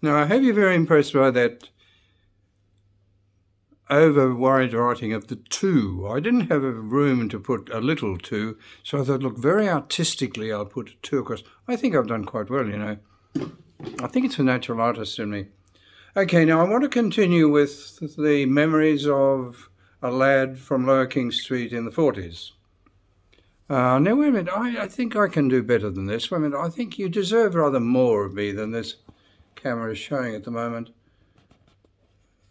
Now, I hope you're very impressed by that over-worried writing of the two. I didn't have a room to put a little two, so I thought, look, very artistically I'll put a two across. I think I've done quite well, you know. I think it's a natural artist in me. Okay, now I want to continue with the memories of a lad from Lower King Street in the 40s. Now, wait a minute, I think I can do better than this. Wait a minute, I think you deserve rather more of me than this camera is showing at the moment.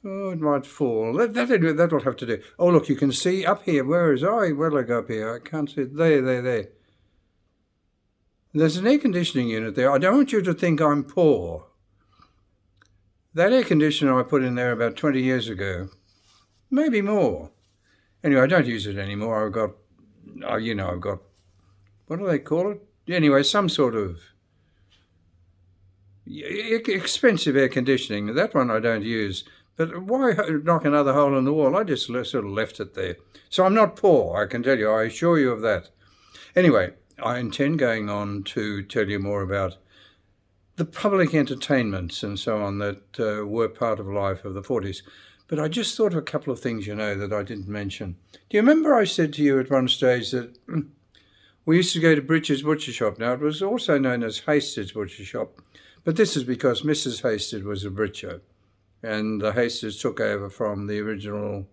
Oh, it might fall. That'll have to do. Oh, look, you can see up here. Where is I? Where'll I go up here? I can't see it. There. There's an air conditioning unit there. I don't want you to think I'm poor. That air conditioner I put in there about 20 years ago. Maybe more. Anyway, I don't use it anymore. I've got, what do they call it? Anyway, some sort of expensive air conditioning. That one I don't use. But why knock another hole in the wall? I just sort of left it there. So I'm not poor, I can tell you. I assure you of that. Anyway, I intend going on to tell you more about the public entertainments and so on that were part of life of the 40s. But I just thought of a couple of things, you know, that I didn't mention. Do you remember I said to you at one stage that we used to go to Britch's Butcher Shop? Now, it was also known as Hasted's Butcher Shop, but this is because Mrs. Hasted was a butcher, and the Hasteds took over from the original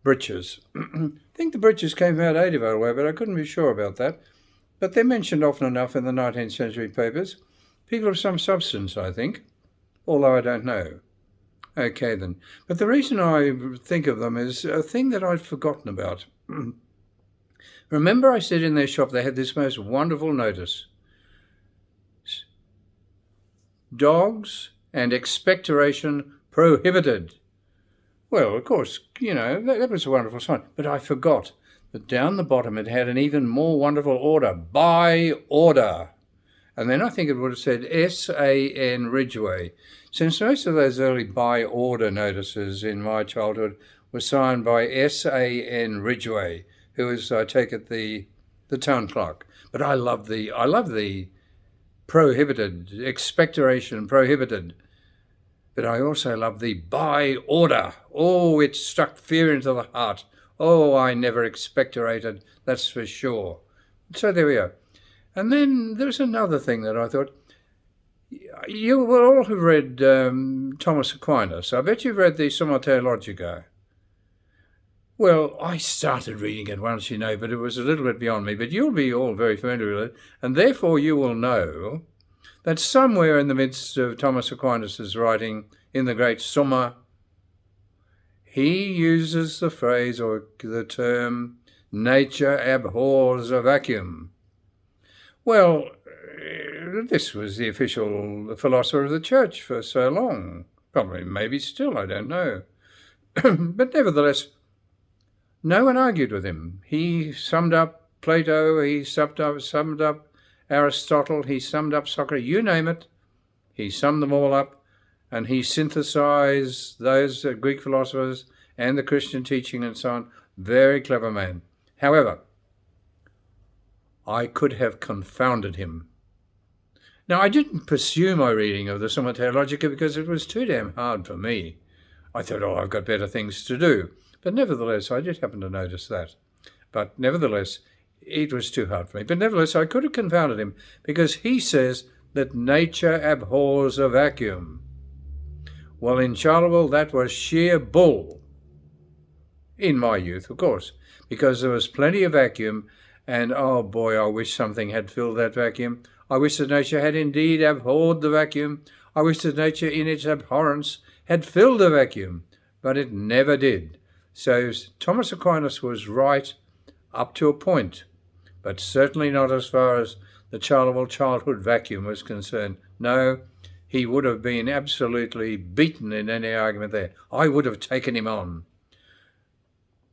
Britches. I think the Britches came out Adivale way, but I couldn't be sure about that. But they're mentioned often enough in the 19th century papers. People of some substance, I think, although I don't know. Okay, then. But the reason I think of them is a thing that I'd forgotten about. Remember I said in their shop they had this most wonderful notice. Dogs and expectoration prohibited. Well, of course, you know, that was a wonderful sign. But I forgot that down the bottom it had an even more wonderful order. By order. And then I think it would have said S.A.N. Ridgway. Since most of those early by order notices in my childhood were signed by S.A.N. Ridgway, who is, I take it, the town clerk. But I love the prohibited, expectoration prohibited. But I also love the by order. Oh, it struck fear into the heart. Oh, I never expectorated, that's for sure. So there we are. And then there's another thing that I thought. You will all have read Thomas Aquinas. I bet you've read the Summa Theologica. Well, I started reading it once, you know, but it was a little bit beyond me. But you'll be all very familiar with it. And therefore you will know that somewhere in the midst of Thomas Aquinas' writing in the great Summa, he uses the phrase or the term, nature abhors a vacuum. Well, this was the official philosopher of the church for so long. Probably, maybe still, I don't know. But nevertheless, no one argued with him. He summed up Plato, he summed up Aristotle, he summed up Socrates, you name it. He summed them all up, and he synthesized those Greek philosophers and the Christian teaching and so on. Very clever man. However, I could have confounded him. Now, I didn't pursue my reading of the Summa Theologica because it was too damn hard for me. I thought, I've got better things to do. But nevertheless, I did happen to notice that. But nevertheless, it was too hard for me. But nevertheless, I could have confounded him because he says that nature abhors a vacuum. Well, in Charleville, that was sheer bull. In my youth, of course, because there was plenty of vacuum. And, oh boy, I wish something had filled that vacuum. I wish that nature had indeed abhorred the vacuum. I wish that nature in its abhorrence had filled the vacuum. But it never did. So Thomas Aquinas was right up to a point, but certainly not as far as the Charleville childhood vacuum was concerned. No, he would have been absolutely beaten in any argument there. I would have taken him on.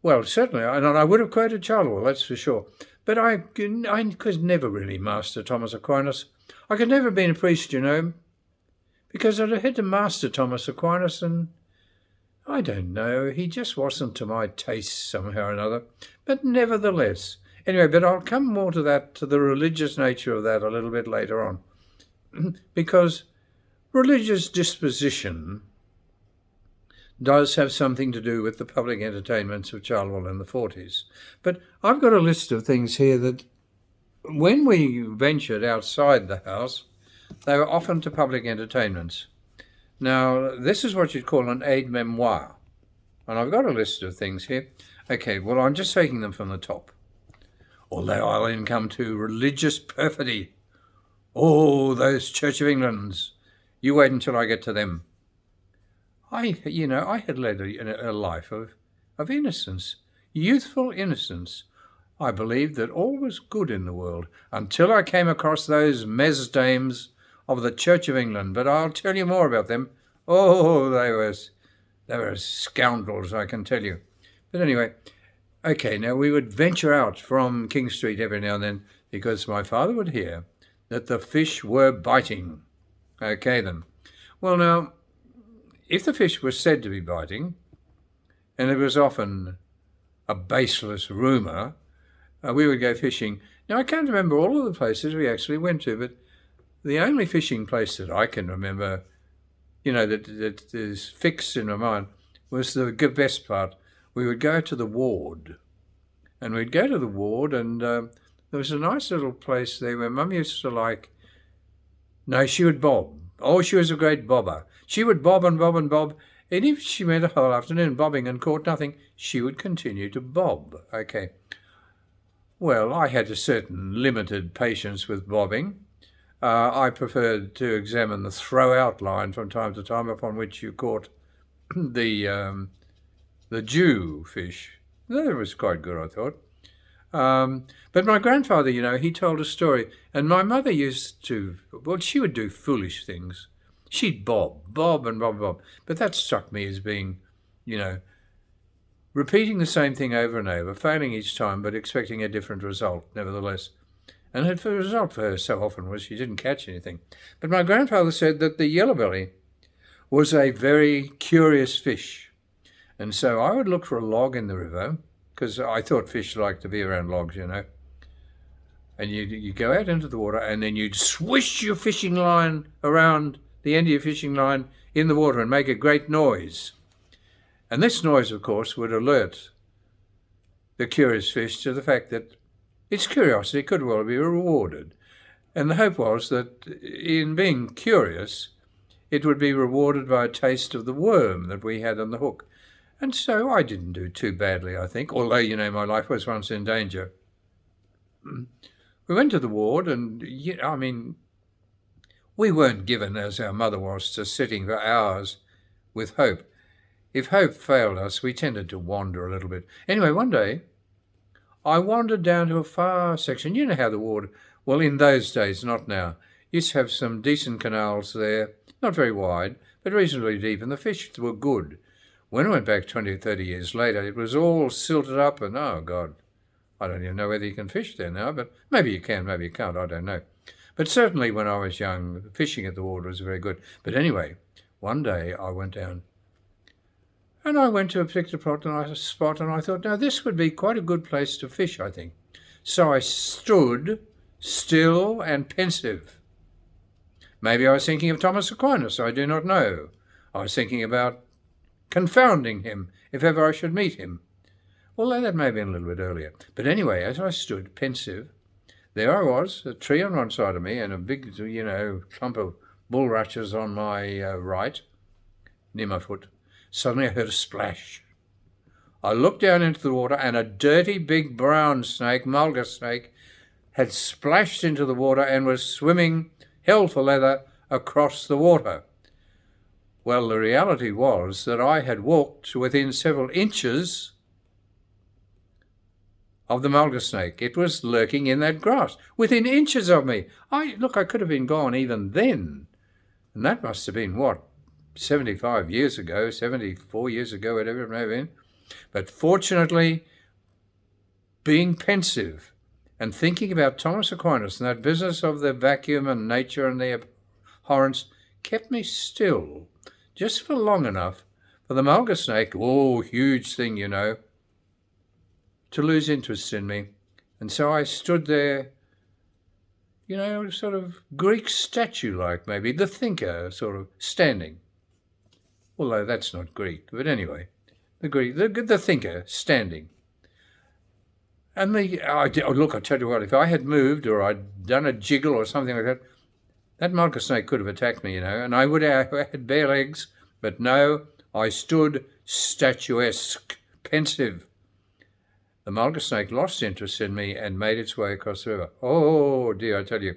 Well, certainly, and I would have quoted Charleville, that's for sure. But I could never really master Thomas Aquinas. I could never have been a priest, you know, because I'd have had to master Thomas Aquinas, and I don't know, he just wasn't to my taste somehow or another. But nevertheless, anyway, but I'll come more to that, to the religious nature of that a little bit later on. Because religious disposition does have something to do with the public entertainments of Charleville in the 40s. But I've got a list of things here that when we ventured outside the house, they were often to public entertainments. Now, this is what you'd call an aide-memoire. And I've got a list of things here. Okay, well, I'm just taking them from the top. Although I'll then come to religious perfidy. Oh, those Church of Englands. You wait until I get to them. I had led a life of innocence, youthful innocence. I believed that all was good in the world until I came across those mesdames of the Church of England. But I'll tell you more about them. Oh, they were scoundrels, I can tell you. But anyway, okay, now we would venture out from King Street every now and then because my father would hear that the fish were biting. Okay, then. Well, now, if the fish were said to be biting, and it was often a baseless rumour, we would go fishing. Now, I can't remember all of the places we actually went to, but the only fishing place that I can remember, that is fixed in my mind, was the best part. We would go to the ward, and we'd go to the ward, and there was a nice little place there where Mum used to she would bob. Oh, she was a great bobber. She would bob and bob and bob, and if she went a whole afternoon bobbing and caught nothing, she would continue to bob. Okay. Well, I had a certain limited patience with bobbing. I preferred to examine the throw-out line from time to time upon which you caught the Jew fish. That was quite good, I thought. But my grandfather, he told a story, and my mother she would do foolish things. She'd bob and bob. But that struck me as being, repeating the same thing over and over, failing each time, but expecting a different result, nevertheless. And the result for her so often was she didn't catch anything. But my grandfather said that the yellowbelly was a very curious fish. And so I would look for a log in the river, because I thought fish liked to be around logs, And you go out into the water, and then you'd swish your fishing line around the end of your fishing line in the water and make a great noise. And this noise, of course, would alert the curious fish to the fact that its curiosity could well be rewarded. And the hope was that in being curious, it would be rewarded by a taste of the worm that we had on the hook. And so I didn't do too badly, I think, although, my life was once in danger. We went to the ward, and, we weren't given, as our mother was, to sitting for hours with hope. If hope failed us, we tended to wander a little bit. Anyway, one day, I wandered down to a far section. You know how the ward, well, in those days, not now, used to have some decent canals there, not very wide, but reasonably deep, and the fish were good. When I went back 20 or 30 years later, it was all silted up, and oh, God, I don't even know whether you can fish there now, but maybe you can, maybe you can't, I don't know. But certainly when I was young, fishing at the ward was very good. But anyway, one day I went down, and I went to a particular spot, and I thought, now this would be quite a good place to fish, I think. So I stood still and pensive. Maybe I was thinking of Thomas Aquinas, I do not know. I was thinking about confounding him if ever I should meet him. Well, that may have been a little bit earlier. But anyway, as I stood pensive, there I was, a tree on one side of me and a big, clump of bulrushes on my right, near my foot. Suddenly I heard a splash. I looked down into the water, and a dirty big brown snake, mulga snake, had splashed into the water and was swimming hell for leather across the water. Well, the reality was that I had walked within several inches of the mulga snake. It was lurking in that grass, within inches of me. I could have been gone even then. And that must have been, 75 years ago, 74 years ago, whatever it may have been. But fortunately, being pensive and thinking about Thomas Aquinas and that business of the vacuum and nature and the abhorrence kept me still, just for long enough for the mulga snake, huge thing, to lose interest in me. And so I stood there sort of Greek statue-like, maybe, the thinker sort of standing. Although that's not Greek, but anyway, the thinker standing. And look, I tell you what, if I had moved or I'd done a jiggle or something like that, that mulga snake could have attacked me, and I would have had bare legs, but no, I stood statuesque, pensive. The mulga snake lost interest in me and made its way across the river. Oh dear, I tell you.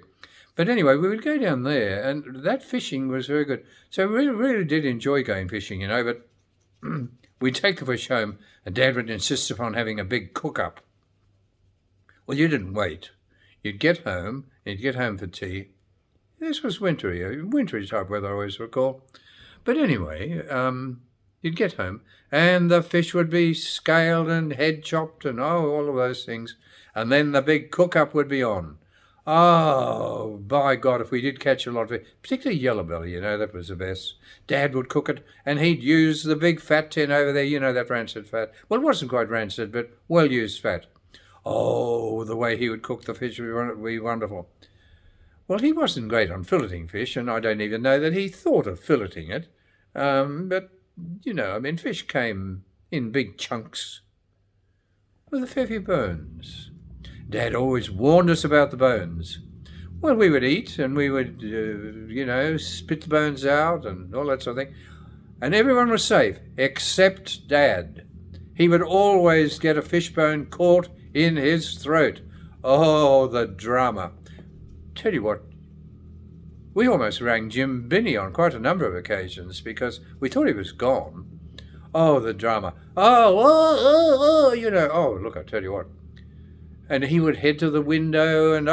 But anyway, we would go down there, and that fishing was very good. So we really did enjoy going fishing, but we'd take the fish home, and Dad would insist upon having a big cook-up. Well, you didn't wait. You'd get home for tea. This was wintry type weather, I always recall. But anyway, you'd get home, and the fish would be scaled and head chopped and all of those things. And then the big cook-up would be on. Oh, by God, if we did catch a lot of it, particularly yellow belly, that was the best. Dad would cook it, and he'd use the big fat tin over there, that rancid fat. Well, it wasn't quite rancid, but well-used fat. Oh, the way he would cook the fish would be wonderful. Well, he wasn't great on filleting fish, and I don't even know that he thought of filleting it. But, fish came in big chunks with a fair few bones. Dad always warned us about the bones. Well, we would eat, and we would, spit the bones out and all that sort of thing. And everyone was safe, except Dad. He would always get a fish bone caught in his throat. Oh, the drama. Tell you what, we almost rang Jim Binney on quite a number of occasions because we thought he was gone. Oh, the drama. Oh, look, I tell you what. And he would head to the window and,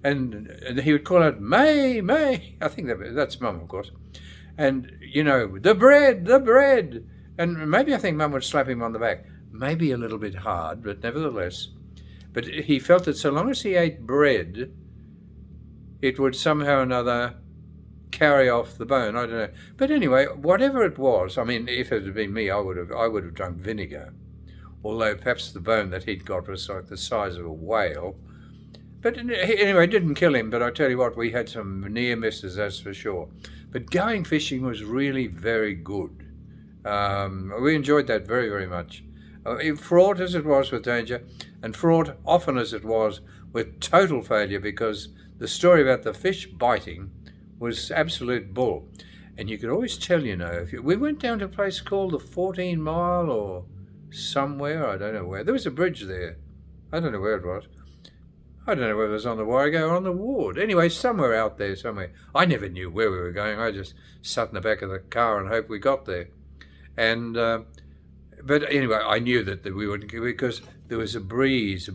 and he would call out, May, May. I think that's Mum, of course. And, the bread. And maybe I think Mum would slap him on the back. Maybe a little bit hard, but nevertheless. But he felt that so long as he ate bread, it would somehow or another carry off the bone. I don't know. But anyway, whatever it was, if it had been me, I would have drunk vinegar. Although perhaps the bone that he'd got was like the size of a whale. But anyway, it didn't kill him, but I tell you what, we had some near misses, that's for sure. But going fishing was really very good. We enjoyed that very, very much. Fraught as it was with danger, and fraught often as it was with total failure, because the story about the fish biting was absolute bull. And you could always tell, we went down to a place called the 14 Mile or somewhere, I don't know where. There was a bridge there. I don't know where it was. I don't know whether it was on the Warrego or on the Ward. Anyway, somewhere out there, somewhere. I never knew where we were going. I just sat in the back of the car and hoped we got there. And but anyway, I knew that we would, because there was a breeze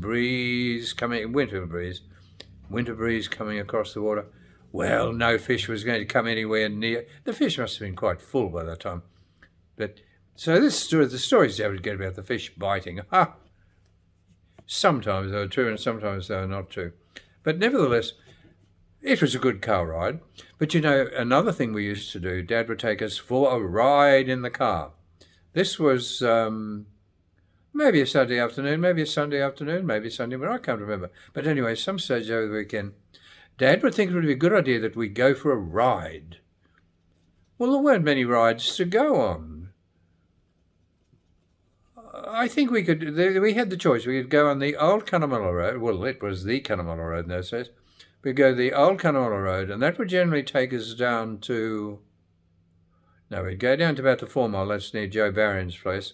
coming, winter breeze coming across the water. Well, no fish was going to come anywhere near. The fish must have been quite full by that time. But so the stories I would get about the fish biting, sometimes they were true and sometimes they were not true. But nevertheless, it was a good car ride. But another thing we used to do, Dad would take us for a ride in the car. This was maybe a Saturday afternoon, maybe a Sunday afternoon, maybe Sunday, but I can't remember. But anyway, some stage over the weekend, Dad would think it would be a good idea that we go for a ride. Well, there weren't many rides to go on. I think we had the choice. We could go on the old Cunnamulla Road. Well, it was the Cunnamulla Road in those days. We'd go the old Cunnamulla Road, and that would generally take us down to... No, we'd go down to about the 4 Mile, that's near Joe Barron's place.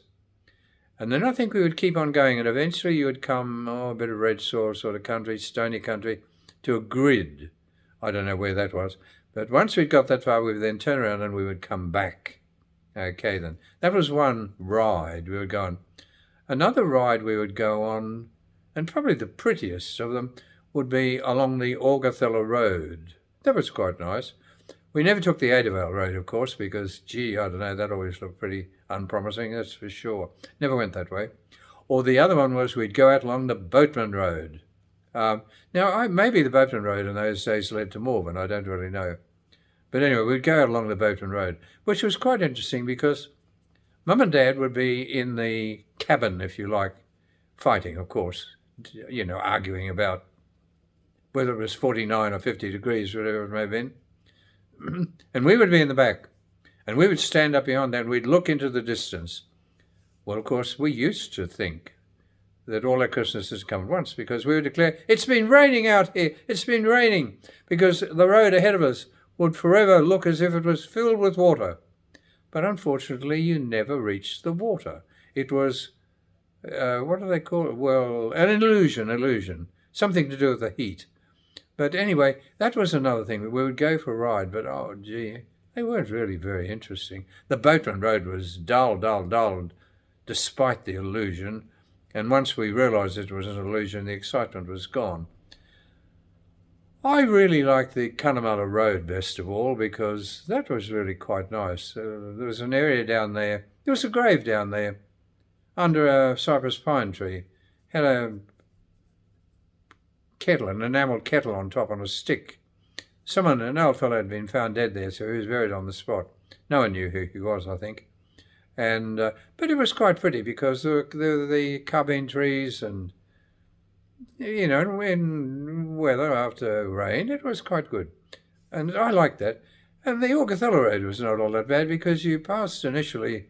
And then I think we would keep on going, and eventually you would come, a bit of red soil sort of country, stony country, to a grid. I don't know where that was. But once we'd got that far, we would then turn around and we would come back. Okay, then. That was one ride we would go on. Another ride we would go on, and probably the prettiest of them, would be along the Augathella Road. That was quite nice. We never took the Adavale Road, of course, because, I don't know, that always looked pretty unpromising, that's for sure. Never went that way. Or the other one was we'd go out along the Boatman Road. Maybe the Boatman Road in those days led to Morven, I don't really know. But anyway, we'd go out along the Boatman Road, which was quite interesting because Mum and Dad would be in the cabin, if you like, fighting, of course, arguing about whether it was 49 or 50 degrees, whatever it may have been. And we would be in the back, and we would stand up beyond that, and we'd look into the distance. Well, of course, we used to think that all our Christmases come at once, because we would declare, it's been raining out here, it's been raining, because the road ahead of us would forever look as if it was filled with water. But unfortunately, you never reached the water. It was, what do they call it? Well, an illusion, something to do with the heat. But anyway, that was another thing. We would go for a ride, but oh gee, they weren't really very interesting. The Boatman Road was dull, despite the illusion. And once we realised it was an illusion, the excitement was gone. I really liked the Cunnamulla Road best of all, because that was really quite nice. There was an area down there. There was a grave down there under a cypress pine tree. Had a kettle, an enamelled kettle on top on a stick. An old fellow had been found dead there, so he was buried on the spot. No one knew who he was, I think. And but it was quite pretty, because there were the carbine trees, and and when weather after rain, it was quite good. And I liked that. And the Augathella Road was not all that bad, because you passed initially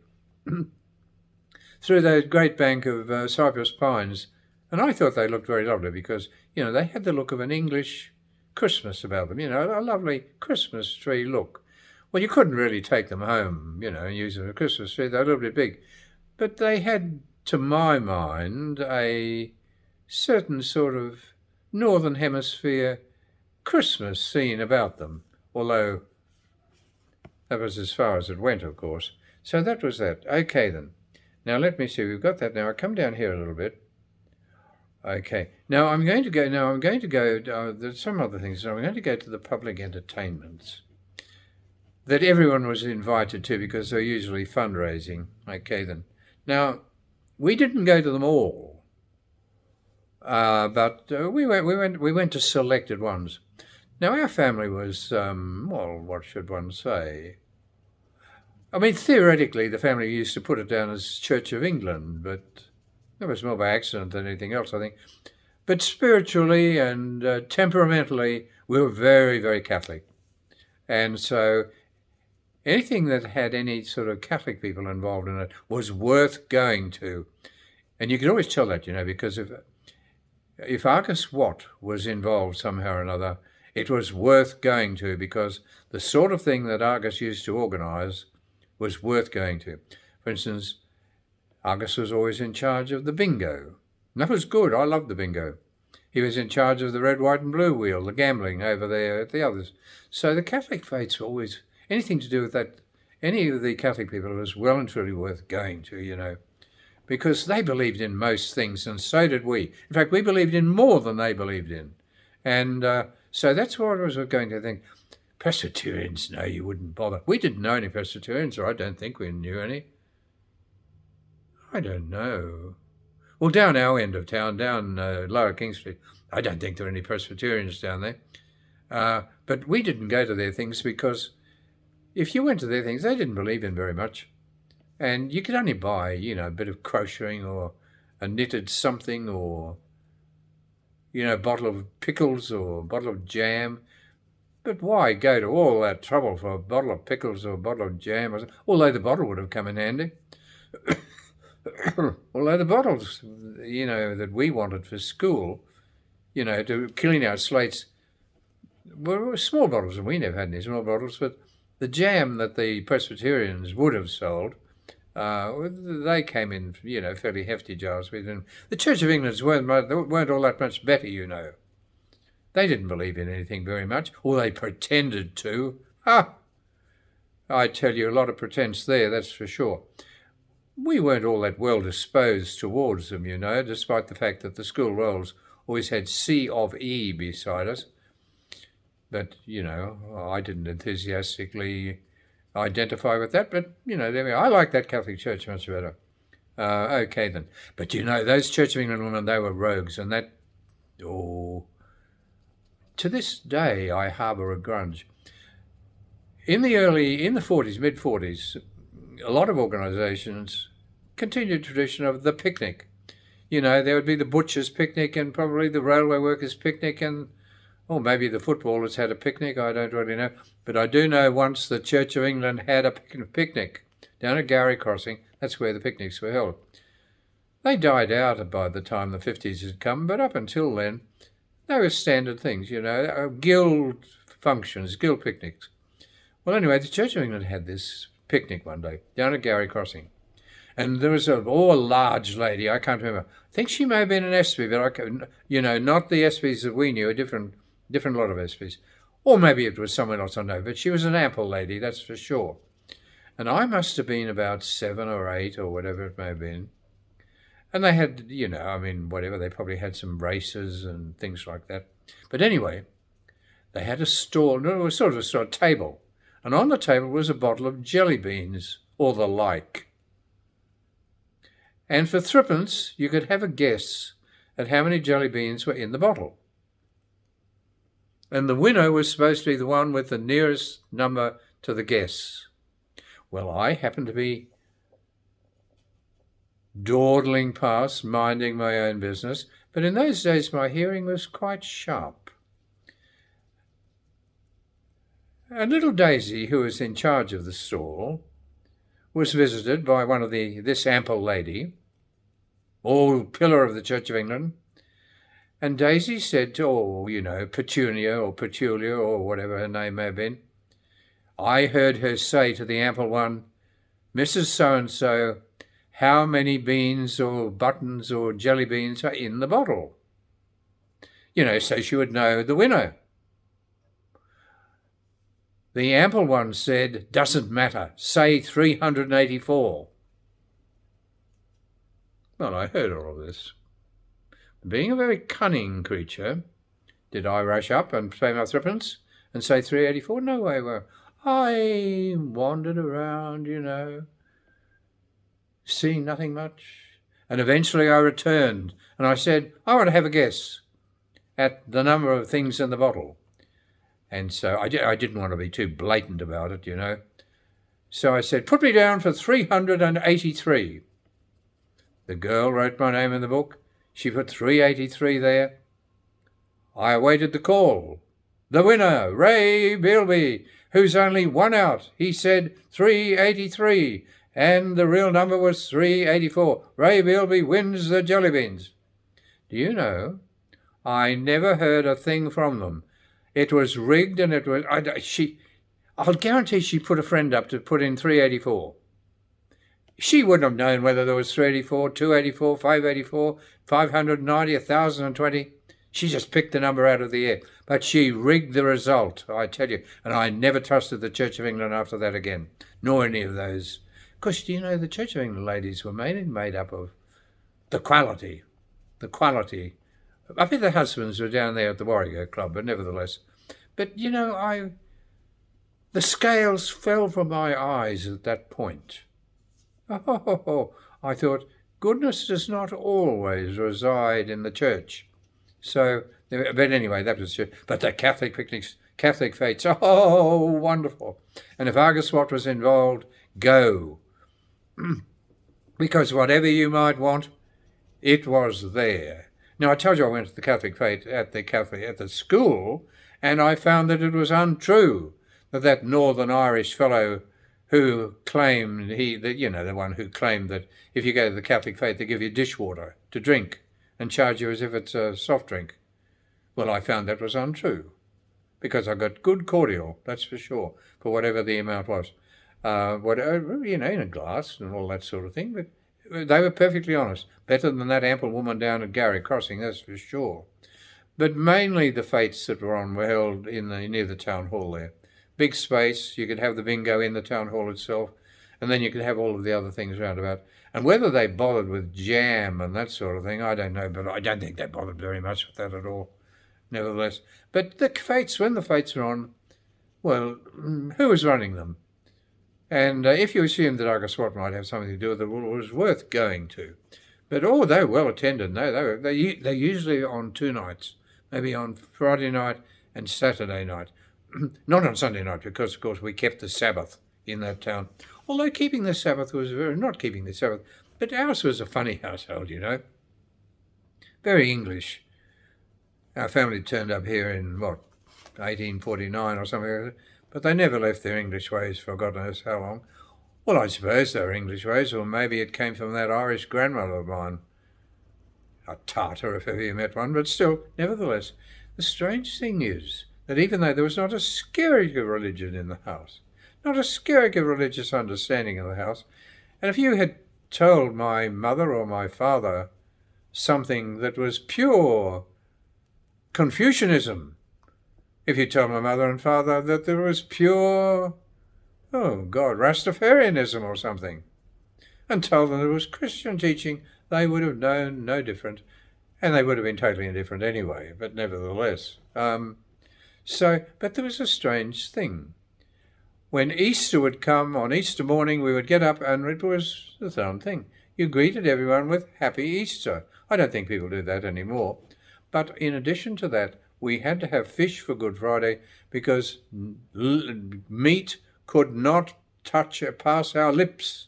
through that great bank of cypress pines, and I thought they looked very lovely, because, they had the look of an English Christmas about them, a lovely Christmas tree look. Well, you couldn't really take them home, and use them as a Christmas tree. They're a little bit big. But they had, to my mind, a certain sort of Northern Hemisphere Christmas scene about them, although that was as far as it went, of course. So that was that. Okay, then. Now, let me see. We've got that now. I come down here a little bit. Okay. Now, I'm going to go, there's some other things. So I'm going to go to the public entertainments that everyone was invited to, because they're usually fundraising. Okay, then. Now, we didn't go to them all, but we went to selected ones. Now, our family was, what should one say? I mean, theoretically, the family used to put it down as Church of England, but that was more by accident than anything else, I think. But spiritually and temperamentally, we were very, very Catholic. And so anything that had any sort of Catholic people involved in it was worth going to. And you could always tell that, because if Argus Watt was involved somehow or another, it was worth going to, because the sort of thing that Argus used to organise was worth going to. For instance, Argus was always in charge of the bingo. And that was good. I loved the bingo. He was in charge of the red, white and blue wheel, the gambling over there at the others. So the Catholic faiths were always, anything to do with that, any of the Catholic people, was well and truly worth going to, because they believed in most things, and so did we. In fact, we believed in more than they believed in. And so that's what I was going to think. Presbyterians, no, you wouldn't bother. We didn't know any Presbyterians, or I don't think we knew any. I don't know. Well, down our end of town, down Lower King Street, I don't think there are any Presbyterians down there. But we didn't go to their things, because if you went to their things, they didn't believe in very much. And you could only buy, a bit of crocheting or a knitted something, or, a bottle of pickles or a bottle of jam. But why go to all that trouble for a bottle of pickles or a bottle of jam? Although the bottle would have come in handy. Although the bottles, that we wanted for school, to clean our slates, were small bottles, and we never had any small bottles. But the jam that the Presbyterians would have sold, they came in, fairly hefty jars with them. The Church of England weren't all that much better, They didn't believe in anything very much, or they pretended to. I tell you, a lot of pretense there, that's for sure. We weren't all that well disposed towards them, despite the fact that the school rolls always had C of E beside us. But, I didn't enthusiastically identify with that, but, there we are. I like that Catholic Church much better. Okay, then. But, those Church of England women, they were rogues, and that, to this day, I harbour a grudge. In the 40s, mid-40s, a lot of organisations continued tradition of the picnic. There would be the butcher's picnic and probably the railway workers' picnic and Or maybe the footballers had a picnic, I don't really know. But I do know once the Church of England had a picnic down at Gowrie Crossing. That's where the picnics were held. They died out by the time the 50s had come, but up until then, they were standard things, guild functions, guild picnics. Well, anyway, the Church of England had this picnic one day down at Gowrie Crossing. And there was a large lady, I can't remember. I think she may have been an SB, but not the SBs that we knew, a different lot of SBs. Or maybe it was someone else I know, but she was an ample lady, that's for sure. And I must have been about 7 or 8 or whatever it may have been. And they had, whatever, they probably had some races and things like that. But anyway, they had a stall, no, it was sort of a table. And on the table was a bottle of jelly beans or the like. And for threepence, you could have a guess at how many jelly beans were in the bottle. And the winner was supposed to be the one with the nearest number to the guess. Well, I happened to be dawdling past, minding my own business, but in those days my hearing was quite sharp. And little Daisy, who was in charge of the stall, was visited by this ample lady, old pillar of the Church of England, and Daisy said to, Petunia or Petulia or whatever her name may have been, I heard her say to the ample one, Mrs. So-and-so, how many beans or buttons or jelly beans are in the bottle? So she would know the winner. The ample one said, doesn't matter, say 384. Well, I heard all of this. Being a very cunning creature, did I rush up and pay my threepence and say 384? No way. Well, I wandered around, seeing nothing much. And eventually I returned and I said, I want to have a guess at the number of things in the bottle. And so I didn't want to be too blatant about it, So I said, put me down for 383. The girl wrote my name in the book. She put 383 there. I awaited the call. The winner, Ray Bilby, who's only one out. He said 383, and the real number was 384. Ray Bilby wins the jelly beans. Do you know, I never heard a thing from them. It was rigged, and I'll guarantee she put a friend up to put in 384. She wouldn't have known whether there was 384, 284, 584, 590, 1,020. She just picked the number out of the air. But she rigged the result, I tell you. And I never trusted the Church of England after that again, nor any of those. Because, the Church of England ladies were made up of the quality. I bet the husbands were down there at the Warrior Club, but nevertheless. But, the scales fell from my eyes at that point. I thought, goodness does not always reside in the church. So, but anyway, that was true. But the Catholic picnics, Catholic fetes, wonderful. And if Argus Watt was involved, go. Because whatever you might want, it was there. Now, I told you I went to the Catholic fete at the school, and I found that it was untrue that Northern Irish fellow who claimed the one who claimed that if you go to the Catholic faith, they give you dishwater to drink and charge you as if it's a soft drink. Well, I found that was untrue because I got good cordial, that's for sure, for whatever the amount was. In a glass and all that sort of thing, but they were perfectly honest. Better than that ample woman down at Gowrie Crossing, that's for sure. But mainly the fetes that were on were held near the town hall there. Big space, you could have the bingo in the town hall itself, and then you could have all of the other things round about. And whether they bothered with jam and that sort of thing, I don't know, but I don't think they bothered very much with that at all, nevertheless. But the fetes, when the fetes were on, well, who was running them? And if you assume that Argus Watt might have something to do with it, well, it was worth going to. But, they were well attended. No, they're usually on 2 nights, maybe on Friday night and Saturday night. Not on Sunday night, because, of course, we kept the Sabbath in that town. Although keeping the Sabbath was not keeping the Sabbath, but ours was a funny household, Very English. Our family turned up here in, 1849 or something like that, but they never left their English ways for God knows how long. Well, I suppose they were English ways, or maybe it came from that Irish grandmother of mine. A Tartar, if ever you met one, but still, nevertheless, the strange thing is that even though there was not a skerrick of religion in the house, not a skerrick of religious understanding in the house, and if you had told my mother or my father something that was pure Confucianism, if you told my mother and father that there was pure, Rastafarianism or something, and told them there was Christian teaching, they would have known no different, and they would have been totally indifferent anyway, but nevertheless. But there was a strange thing. When Easter would come, on Easter morning, we would get up and it was the same thing. You greeted everyone with Happy Easter. I don't think people do that anymore. But in addition to that, we had to have fish for Good Friday because meat could not pass our lips.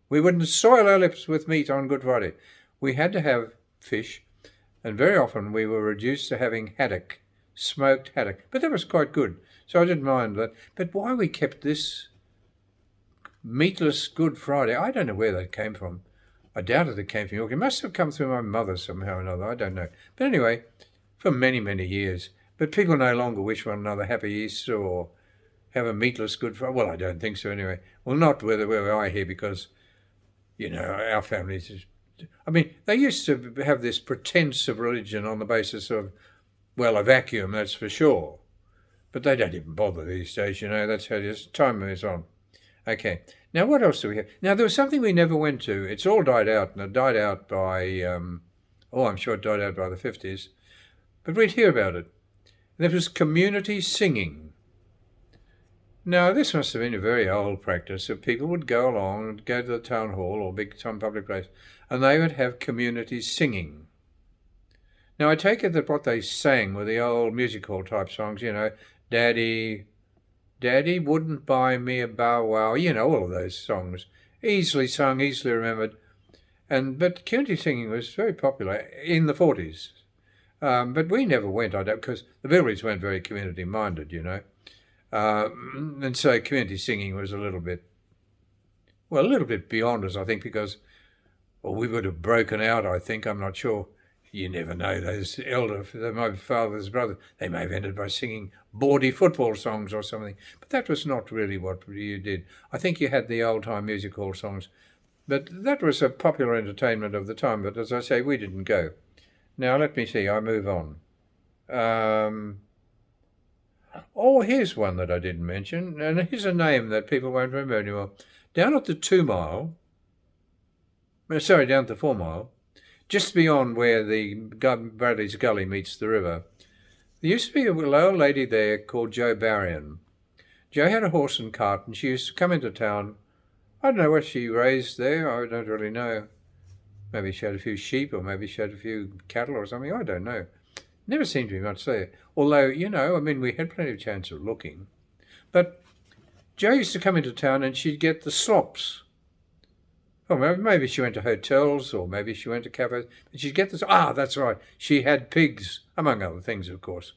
We wouldn't soil our lips with meat on Good Friday. We had to have fish, and very often we were reduced to having haddock, smoked haddock. But that was quite good, so I didn't mind that. But why we kept this meatless Good Friday, I don't know where that came from. I doubted it came from York. It must have come through my mother somehow or another, I don't know. But anyway, for many, many years. But people no longer wish one another Happy Easter or have a meatless Good Friday. Well, I don't think so anyway. Well, not where I hear because, our families, they used to have this pretense of religion on the basis of, a vacuum, that's for sure. But they don't even bother these days, that's how just time moves on. Okay, now what else do we have? Now there was something we never went to. It's all died out, and it died out by, I'm sure it died out by the 50s. But we'd hear about it. There was community singing. Now this must have been a very old practice of people would go along and go to the town hall or some public place, and they would have community singing. Now I take it that what they sang were the old music hall type songs, Daddy wouldn't buy me a bow wow, all of those songs. Easily sung, easily remembered. But community singing was very popular in the 40s. But we never went, because the Bilberys weren't very community minded, and so community singing was a little bit beyond us, I think, because we would have broken out, I think, I'm not sure. You never know, those my father's brother, they may have ended by singing bawdy football songs or something, but that was not really what you did. I think you had the old-time music hall songs, but that was a popular entertainment of the time, but as I say, we didn't go. Now, let me see, I move on. Here's one that I didn't mention, and here's a name that people won't remember anymore. Down at the 4 Mile, just beyond where the Bradley's Gully meets the river, there used to be a little old lady there called Jo Barrion. Jo had a horse and cart, and she used to come into town. I don't know what she raised there, I don't really know. Maybe she had a few sheep, or maybe she had a few cattle or something, I don't know. Never seemed to be much there. Although, we had plenty of chance of looking. But Jo used to come into town and she'd get the slops. Well, maybe she went to hotels or maybe she went to cafes. But she'd get this. That's right. She had pigs, among other things, of course.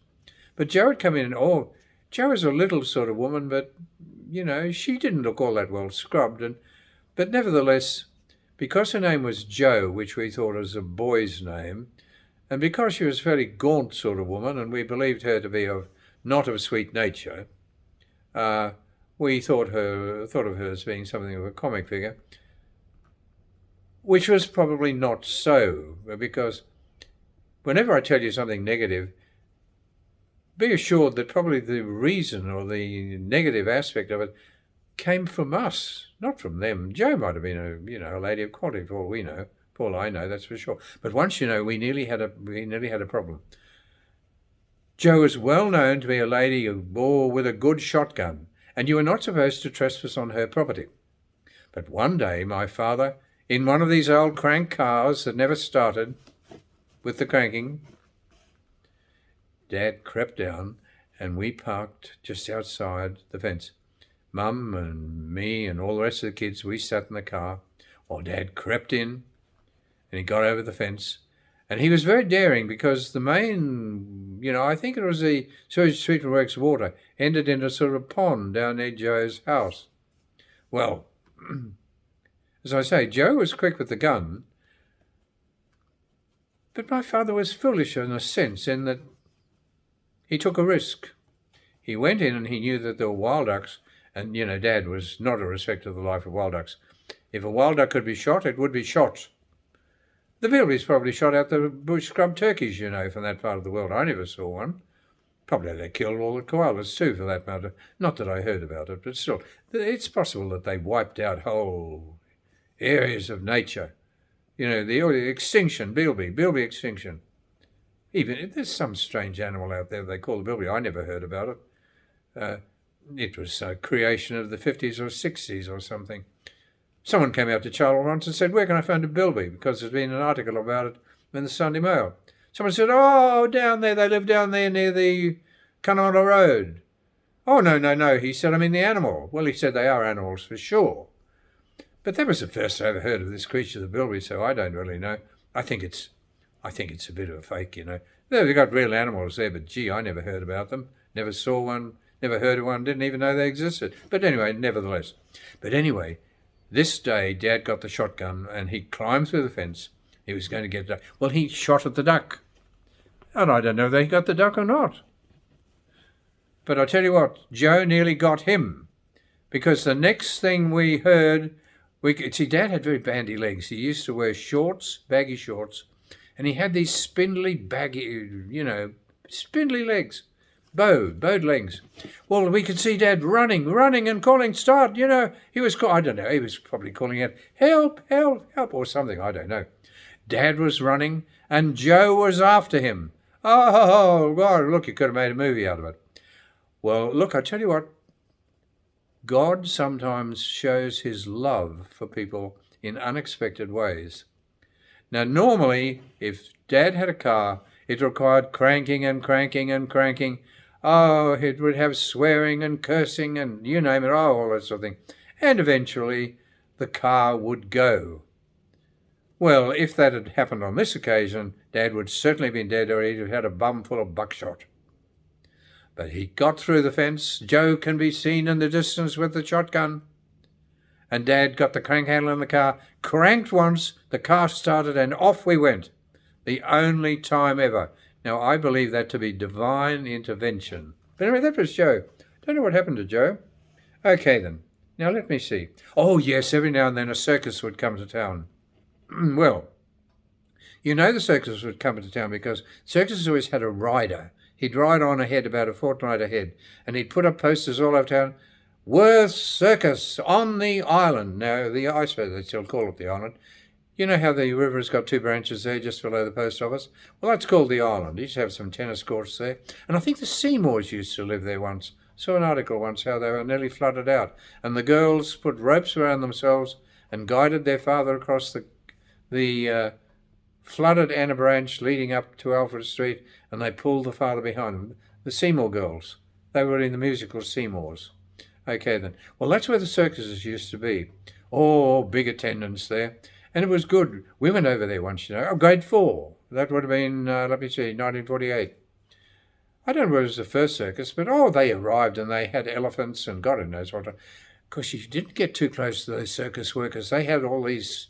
But Jo would come in and, Jo was a little sort of woman, but, she didn't look all that well scrubbed. But nevertheless, because her name was Jo, which we thought was a boy's name, and because she was a fairly gaunt sort of woman, and we believed her to be not of sweet nature, we thought of her as being something of a comic figure. Which was probably not so, because whenever I tell you something negative, be assured that probably the reason or the negative aspect of it came from us, not from them. Jo might have been a lady of quality for all we know, for all I know, that's for sure. But once we nearly had a problem. Jo was well known to be a lady with a good shotgun, and you were not supposed to trespass on her property. But one day my father, in one of these old crank cars that never started with the cranking, Dad crept down and we parked just outside the fence. Mum and me and all the rest of the kids, we sat in the car while Dad crept in and he got over the fence. And he was very daring because the main, I think it was the sewage treatment works water, ended in a sort of pond down near Joe's house. Well, as I say, Joe was quick with the gun, but my father was foolish in a sense in that he took a risk. He went in and he knew that there were wild ducks, and, Dad was not a respecter of the life of wild ducks. If a wild duck could be shot, it would be shot. The bilbies probably shot out the bush scrub turkeys, from that part of the world. I never saw one. Probably they killed all the koalas too, for that matter. Not that I heard about it, but still, it's possible that they wiped out whole areas of nature. The extinction, bilby extinction. Even if there's some strange animal out there they call the bilby, I never heard about it. It was a creation of the 50s or 60s or something. Someone came out to Charleville once and said, "Where can I find a bilby?" Because there's been an article about it in the Sunday Mail. Someone said, "Oh, down there, they live down there near the Cunnamulla Road." "Oh, no," he said, "I mean the animal." Well, he said they are animals for sure. But that was the first I ever heard of this creature, the bilby, so I don't really know. I think it's a bit of a fake, They've got real animals there, but gee, I never heard about them. Never saw one, never heard of one, didn't even know they existed. But anyway, nevertheless. This day, Dad got the shotgun and he climbed through the fence. He was going to get the duck. Well, he shot at the duck. And I don't know if he got the duck or not. But I tell you what, Joe nearly got him. Because the next thing we heard, Dad had very bandy legs. He used to wear shorts, baggy shorts, and he had these spindly, baggy, spindly legs. Bowed legs. Well, we could see Dad running and calling, "Start," He was, I don't know, he was probably calling out, "Help, help, help," or something, I don't know. Dad was running, and Joe was after him. Oh, God, look, you could have made a movie out of it. Well, look, I tell you what, God sometimes shows his love for people in unexpected ways. Now, normally, if Dad had a car, it required cranking and cranking and cranking. Oh, it would have swearing and cursing and you name it, all that sort of thing. And eventually, the car would go. Well, if that had happened on this occasion, Dad would certainly have been dead, or he'd have had a bum full of buckshot. But he got through the fence. Joe can be seen in the distance with the shotgun. And Dad got the crank handle in the car, cranked once, the car started, and off we went. The only time ever. Now, I believe that to be divine intervention. But anyway, that was Joe. Don't know what happened to Joe. Okay, then. Now, let me see. Oh, yes, every now and then a circus would come to town. Well, the circus would come to town because circuses always had a rider. He'd ride on ahead about a fortnight ahead, and he'd put up posters all over town. "Worth Circus on the island." Now, I suppose they still call it the island. You know how the river has got two branches there just below the post office? Well, that's called the island. He used to have some tennis courts there. And I think the Seymours used to live there once. Saw an article once how they were nearly flooded out. And the girls put ropes around themselves and guided their father across the flooded Anna Branch leading up to Alfred Street, and they pulled the father behind them. The Seymour girls. They were in the musical Seymours. Okay, then. Well, that's where the circuses used to be. Oh, big attendance there. And it was good. We went over there once, grade 4. That would have been, 1948. I don't know whether it was the first circus, but, they arrived and they had elephants and God knows what. Of course, you didn't get too close to those circus workers. They had all these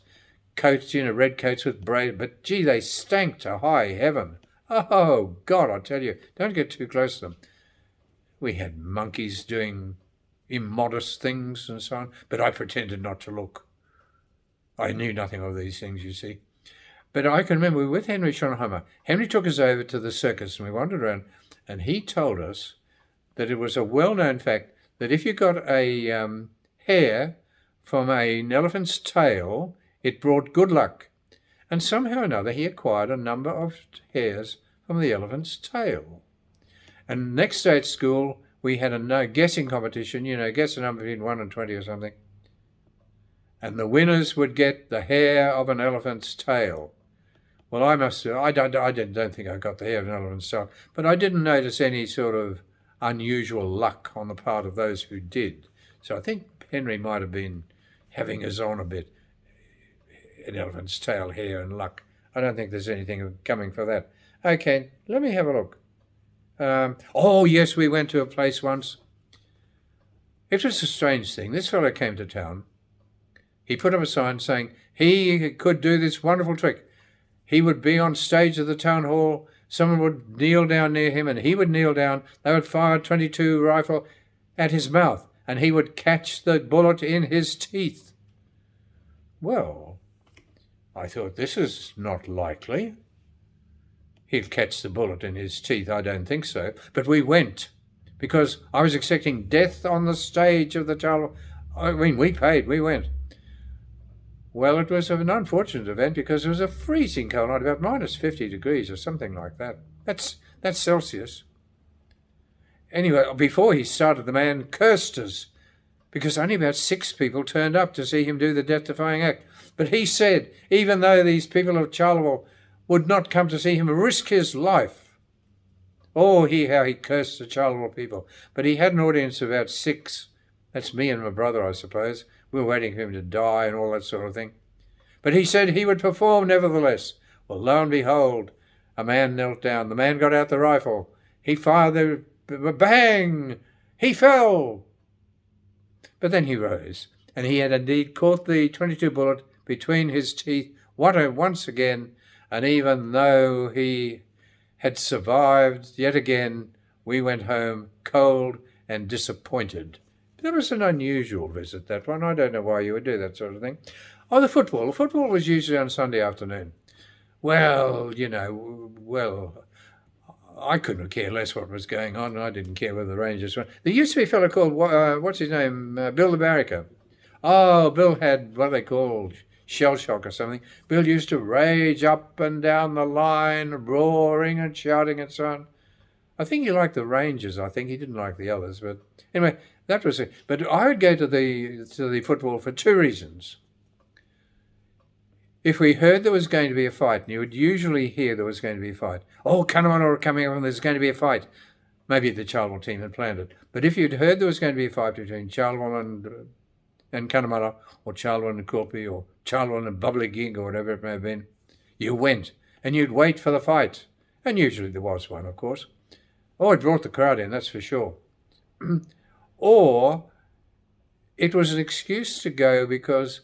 coats, red coats with braid, but, gee, they stank to high heaven. Oh, God, I tell you, don't get too close to them. We had monkeys doing immodest things and so on, but I pretended not to look. I knew nothing of these things, you see. But I can remember we were with Henry Schonheimer. Henry took us over to the circus and we wandered around, and he told us that it was a well-known fact that if you got a hair from an elephant's tail, it brought good luck. And somehow or another he acquired a number of hairs from the elephant's tail. And next day at school, we had a guessing competition, guess a number between 1 and 20 or something. And the winners would get the hair of an elephant's tail. Well, I don't think I got the hair of an elephant's tail, but I didn't notice any sort of unusual luck on the part of those who did. So I think Henry might have been having us on a bit. An elephant's tail, hair and luck. I don't think there's anything coming for that. Okay, let me have a look. Oh, yes, we went to a place once. It was a strange thing. This fellow came to town. He put up a sign saying he could do this wonderful trick. He would be on stage at the town hall. Someone would kneel down near him and he would kneel down. They would fire a .22 rifle at his mouth and he would catch the bullet in his teeth. Well, I thought, this is not likely. He'd catch the bullet in his teeth. I don't think so. But we went because I was expecting death on the stage of the Charleville. I mean, we paid, we went. Well, it was an unfortunate event because it was a freezing cold night, about minus 50 degrees or something like that. That's Celsius. Anyway, before he started, the man cursed us because only about 6 people turned up to see him do the death-defying act. But he said, even though these people of Charleville would not come to see him risk his life. Oh, how he cursed the Charleville people. But he had an audience of about 6. That's me and my brother, I suppose. We were waiting for him to die and all that sort of thing. But he said he would perform nevertheless. Well, lo and behold, a man knelt down. The man got out the rifle. He fired the bang! He fell! But then he rose, and he had indeed caught the .22 bullet between his teeth once again, and even though he had survived yet again, we went home cold and disappointed. That was an unusual visit, that one. I don't know why you would do that sort of thing. Oh, the football. The football was usually on Sunday afternoon. Well, I couldn't care less what was going on. I didn't care whether the Rangers won. There used to be a fellow called, what's his name, Bill the Barracker. Oh, Bill had what they called shell shock or something. Bill used to rage up and down the line, roaring and shouting and so on. I think he liked the Rangers. I think he didn't like the others. But anyway, that was it. But I would go to the football for 2 reasons. If we heard there was going to be a fight, and you would usually hear there was going to be a fight. Oh, Connemara are coming up and there's going to be a fight. Maybe the Charleville team had planned it. But if you'd heard there was going to be a fight between Charleville and Connemara, or Charleville and Corpy, or Charleville and Bubbly or whatever it may have been, you went and you'd wait for the fight. And usually there was one, of course. Oh, it brought the crowd in, that's for sure. Or it was an excuse to go because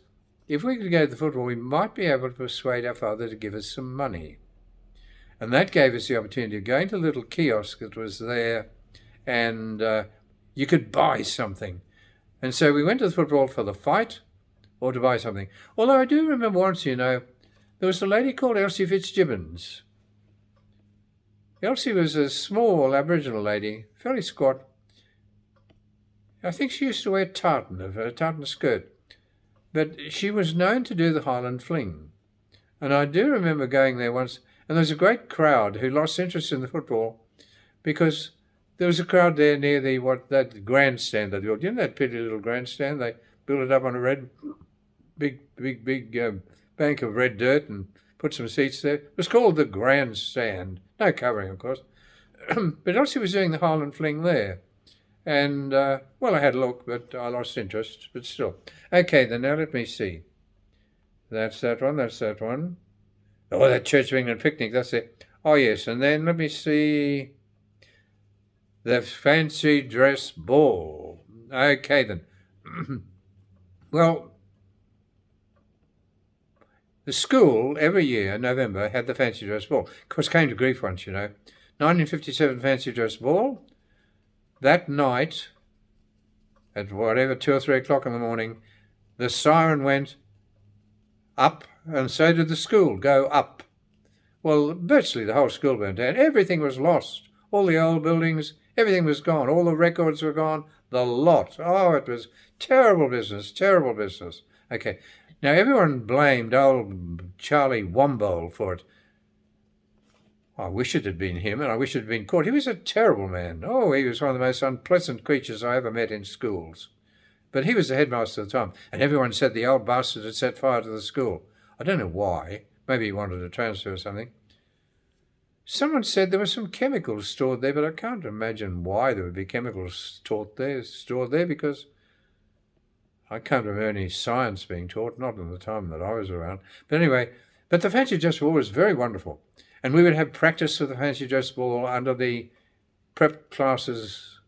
if we could go to the football, we might be able to persuade our father to give us some money. And that gave us the opportunity of going to a little kiosk that was there and you could buy something. And so we went to the football for the fight or to buy something. Although I do remember once, there was a lady called Elsie Fitzgibbons. Elsie was a small Aboriginal lady, fairly squat. I think she used to wear a tartan skirt. But she was known to do the Highland Fling. And I do remember going there once, and there was a great crowd who lost interest in the football because there was a crowd there near that grandstand that they built. You know that pretty little grandstand? They built it up on a big bank of red dirt and put some seats there. It was called the grandstand. No covering, of course. But Elsie was doing the Highland Fling there. And, I had a look, but I lost interest, but still. Okay, then now let me see. That's that one. Oh, that Church of England picnic, that's it. Oh, yes, and then let me see. The fancy dress ball. Okay, then. Well, the school, every year, November, had the fancy dress ball. Of course, came to grief once, 1957 fancy dress ball. That night, at 2 or 3 o'clock in the morning, the siren went up, and so did the school go up. Well, virtually the whole school burnt down. Everything was lost. All the old buildings, everything was gone. All the records were gone. The lot. Oh, it was terrible business. Okay. Now, everyone blamed old Charlie Wombole for it. I wish it had been him, and I wish it had been caught. He was a terrible man. Oh, he was one of the most unpleasant creatures I ever met in schools. But he was the headmaster at the time, and everyone said the old bastard had set fire to the school. I don't know why. Maybe he wanted to transfer or something. Someone said there were some chemicals stored there, but I can't imagine why there would be chemicals stored there, because I can't remember any science being taught, not in the time that I was around. But anyway, the fancy dress ball was very wonderful. And we would have practice with the fancy dress ball under the prep classes,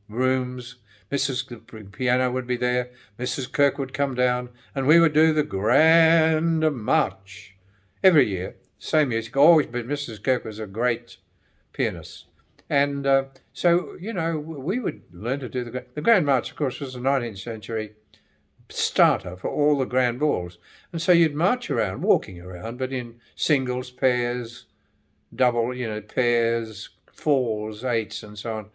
rooms. The piano would be there. Mrs. Kirk would come down, and we would do the grand march every year. Same music, always. But Mrs. Kirk was a great pianist, and so we would learn to do the grand march. Of course, was the 19th century starter for all the grand balls, and so you'd march around, walking around, but in singles, pairs, double, pairs, fours, eights, and so on.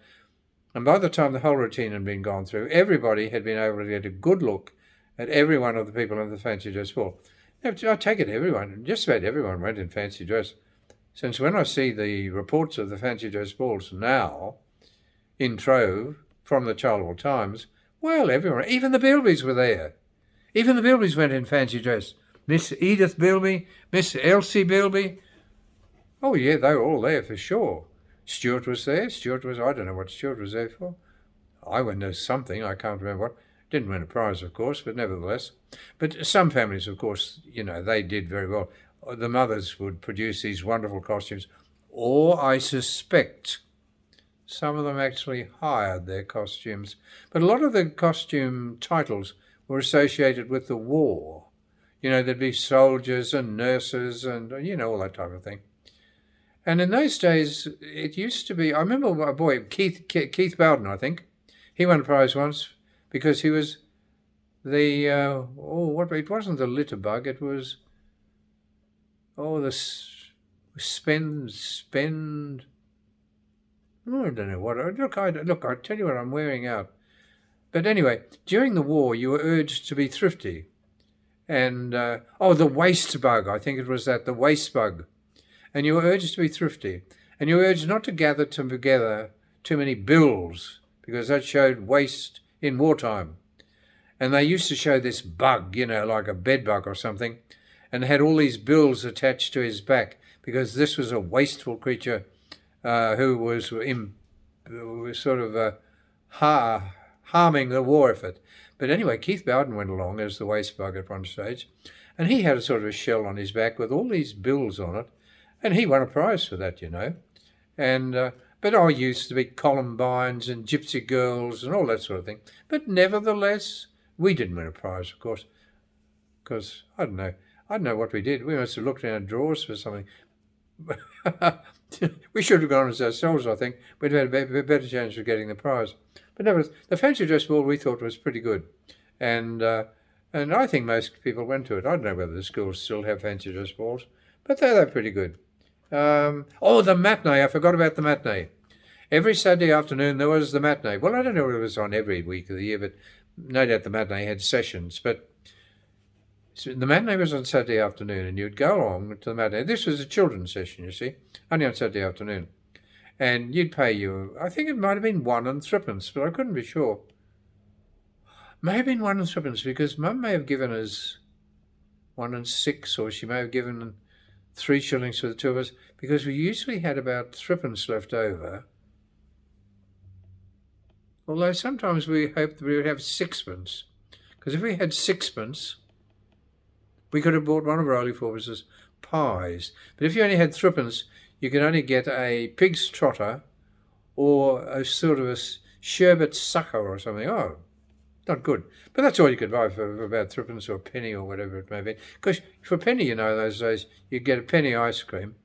And by the time the whole routine had been gone through, everybody had been able to get a good look at every one of the people in the fancy dress ball. I take it everyone, just about everyone went in fancy dress. Since when I see the reports of the fancy dress balls now, in Trove, from the Charleville Times, well, everyone, even the Bilbys were there. Even the Bilbys went in fancy dress. Miss Edith Bilby, Miss Elsie Bilby. Oh, yeah, they were all there for sure. Stuart was there. I don't know what Stuart was there for. I went to something, I can't remember what. Didn't win a prize, of course, but nevertheless. But some families, of course, they did very well. The mothers would produce these wonderful costumes, or I suspect some of them actually hired their costumes. But a lot of the costume titles were associated with the war. There'd be soldiers and nurses and, all that type of thing. And in those days, it used to be, I remember my boy, Keith Bowden, I think. He won a prize once because he was the, it wasn't the litter bug, it was, the spend, I don't know what. Look, I tell you what, I'm wearing out. But anyway, during the war, you were urged to be thrifty. And, the waste bug, I think it was the waste bug. And you were urged to be thrifty. And you were urged not to gather together too many bills, because that showed waste in wartime. And they used to show this bug, like a bed bug or something, and had all these bills attached to his back, because this was a wasteful creature who was sort of harming the war effort. But anyway, Keith Bowden went along as the waste bug at one stage, and he had a sort of a shell on his back with all these bills on it, and he won a prize for that, And but I used to be Columbines and Gypsy Girls and all that sort of thing. But nevertheless, we didn't win a prize, of course, because I don't know what we did. We must have looked in our drawers for something. We should have gone as ourselves, I think. We'd have had a better chance of getting the prize. But nevertheless, the fancy dress ball we thought was pretty good. And I think most people went to it. I don't know whether the schools still have fancy dress balls, but they're pretty good. The matinee. I forgot about the matinee. Every Saturday afternoon there was the matinee. Well, I don't know if it was on every week of the year, but no doubt the matinee had sessions. But the matinee was on Saturday afternoon, and you'd go along to the matinee. This was a children's session, you see, only on Saturday afternoon. And you'd pay I think it might have been 1 and 3pence, but I couldn't be sure. May have been 1 and 3pence, because Mum may have given us 1 and 6, or she may have given 3 shillings for the two of us, because we usually had about 3pence left over. Although sometimes we hoped that we would have 6pence, because if we had 6pence, we could have bought one of Rolly Forbes's pies. But if you only had 3pence, you could only get a pig's trotter or a sort of a sherbet sucker or something. Oh, not good. But that's all you could buy for about 3pence or a penny or whatever it may be. Because for a penny, those days, you'd get a penny ice cream.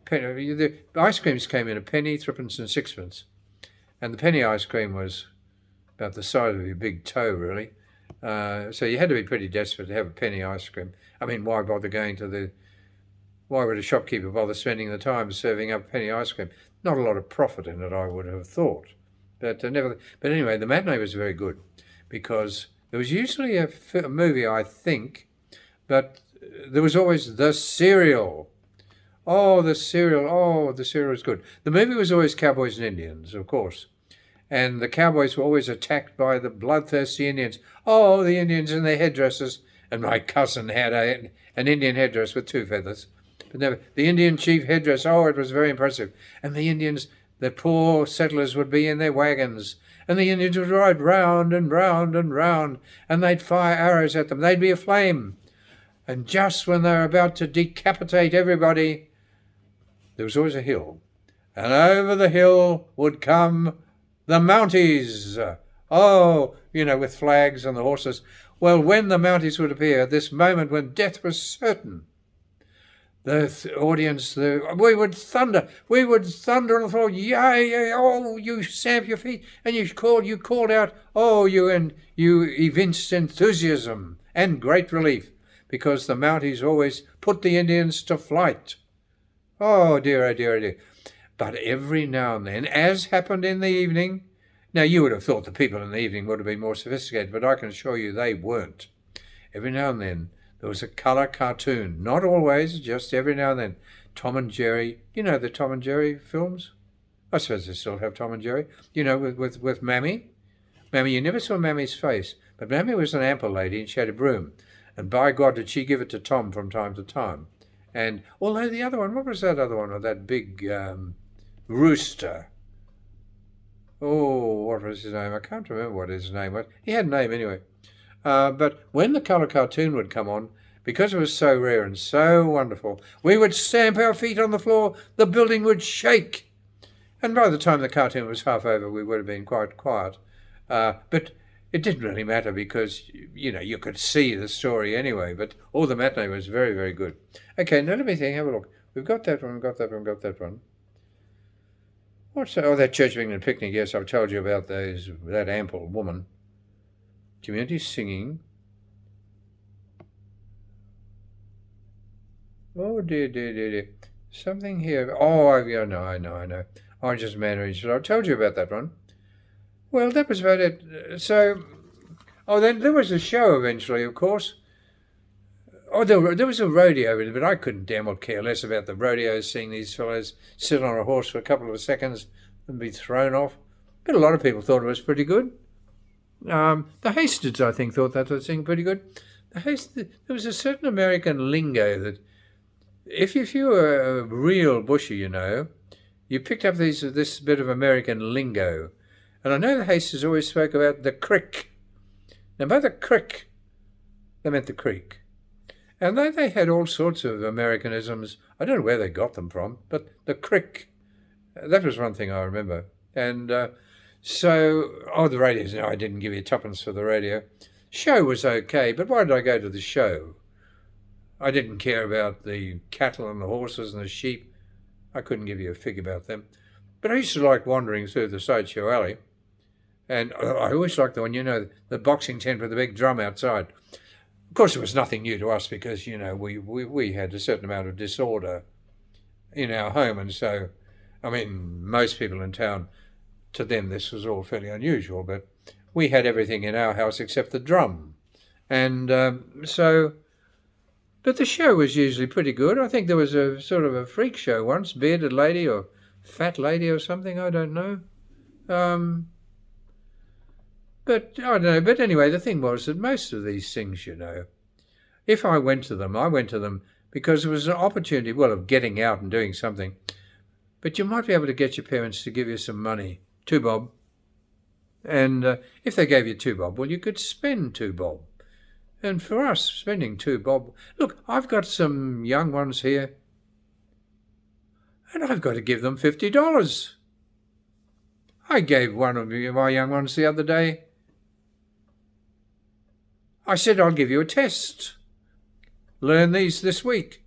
The ice creams came in a penny, 3pence and 6pence. And the penny ice cream was about the size of your big toe, really. So you had to be pretty desperate to have a penny ice cream. I mean, why would a shopkeeper bother spending the time serving up penny ice cream? Not a lot of profit in it, I would have thought. But anyway, the matinee was very good, because there was usually a movie, I think, but there was always the cereal. The cereal was good. The movie was always Cowboys and Indians, of course. And the cowboys were always attacked by the bloodthirsty Indians. Oh, the Indians in their headdresses. And my cousin had an Indian headdress with 2 feathers. But never, the Indian chief headdress, it was very impressive. And the Indians, the poor settlers, would be in their wagons. And the Indians would ride round and round and round. And they'd fire arrows at them. They'd be aflame. And just when they were about to decapitate everybody, there was always a hill. and over the hill would come the Mounties. Oh, with flags and the horses. Well, when the Mounties would appear, at this moment when death was certain, the audience, we would thunder on the floor, yay, oh, you stamp your feet, and you called out, oh, you evinced enthusiasm and great relief, because the Mounties always put the Indians to flight. Oh dear, oh dear, oh dear. But every now and then, as happened in the evening, now you would have thought the people in the evening would have been more sophisticated, but I can assure you they weren't. Every now and then, there was a colour cartoon. Not always, just every now and then. Tom and Jerry. You know the Tom and Jerry films? I suppose they still have Tom and Jerry. With Mammy. Mammy, you never saw Mammy's face. But Mammy was an ample lady and she had a broom. And by God did she give it to Tom from time to time. And although the other one, what was that other one? Or that big rooster. Oh, what was his name? I can't remember what his name was. He had a name anyway. But when the colour cartoon would come on, because it was so rare and so wonderful, we would stamp our feet on the floor, the building would shake. And by the time the cartoon was half over, we would have been quite quiet. But it didn't really matter because, you could see the story anyway. But all the matinee was very, very good. Okay, now let me think, have a look. We've got that one, got that one. What's that? Oh, that Church of England picnic. Yes, I've told you about that ample woman. Community singing. Oh dear. Something here. Oh, I know. Oranges, mandarins. I told you about that one. Well, that was about it. So, then there was a show eventually, of course. Oh, there was a rodeo, but I couldn't damn well care less about the rodeo, seeing these fellows sit on a horse for a couple of seconds and be thrown off. But a lot of people thought it was pretty good. The Hasteds, I think, thought that was pretty good. There was a certain American lingo that, if you were a real bushy, you picked up this bit of American lingo. And I know the Hasteds always spoke about the crick. Now, by the crick, they meant the creek. And they had all sorts of Americanisms. I don't know where they got them from, but the crick, that was one thing I remember. And the radios. No, I didn't give you tuppence for the radio. Show was okay, but why did I go to the show? I didn't care about the cattle and the horses and the sheep. I couldn't give you a fig about them. But I used to like wandering through the sideshow alley. And I always liked the one, the boxing tent with the big drum outside. Of course, it was nothing new to us because, we had a certain amount of disorder in our home. And so, most people in town, to them, this was all fairly unusual. But we had everything in our house except the drum. And but the show was usually pretty good. I think there was a sort of a freak show once, bearded lady or fat lady or something, I don't know. But I don't know. But anyway, the thing was that most of these things, if I went to them because it was an opportunity, of getting out and doing something. But you might be able to get your parents to give you some money, 2 bob. And if they gave you 2 bob, you could spend 2 bob. And for us, spending 2 bob... Look, I've got some young ones here, and I've got to give them $50. I gave one of my young ones the other day. I said, I'll give you a test. Learn these this week.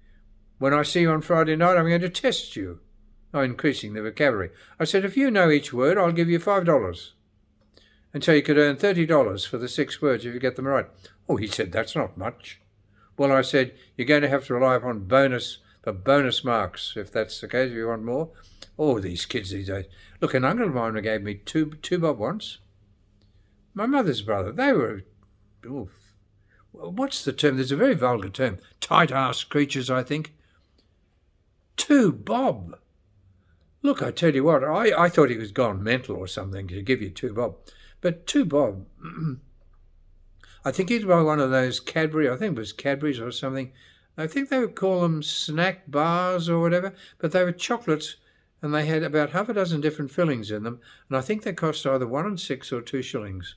When I see you on Friday night, I'm going to test you. I'm increasing the vocabulary. I said, if you know each word, I'll give you $5. And so you could earn $30 for the 6 words if you get them right. Oh, he said, that's not much. Well, I said, you're going to have to rely upon bonus marks, if that's the case, if you want more. Oh, these kids these days. Look, an uncle of mine gave me two bob once. My mother's brother, they were... Oof. What's the term? There's a very vulgar term. Tight-ass creatures, I think. 2 bob. Look, I tell you what, I thought he was gone mental or something to give you 2 bob. But 2 bob... I think he'd buy one of those Cadbury, I think it was Cadbury's or something. I think they would call them snack bars or whatever, but they were chocolates and they had about half a dozen different fillings in them, and I think they cost either 1 6 or 2 shillings.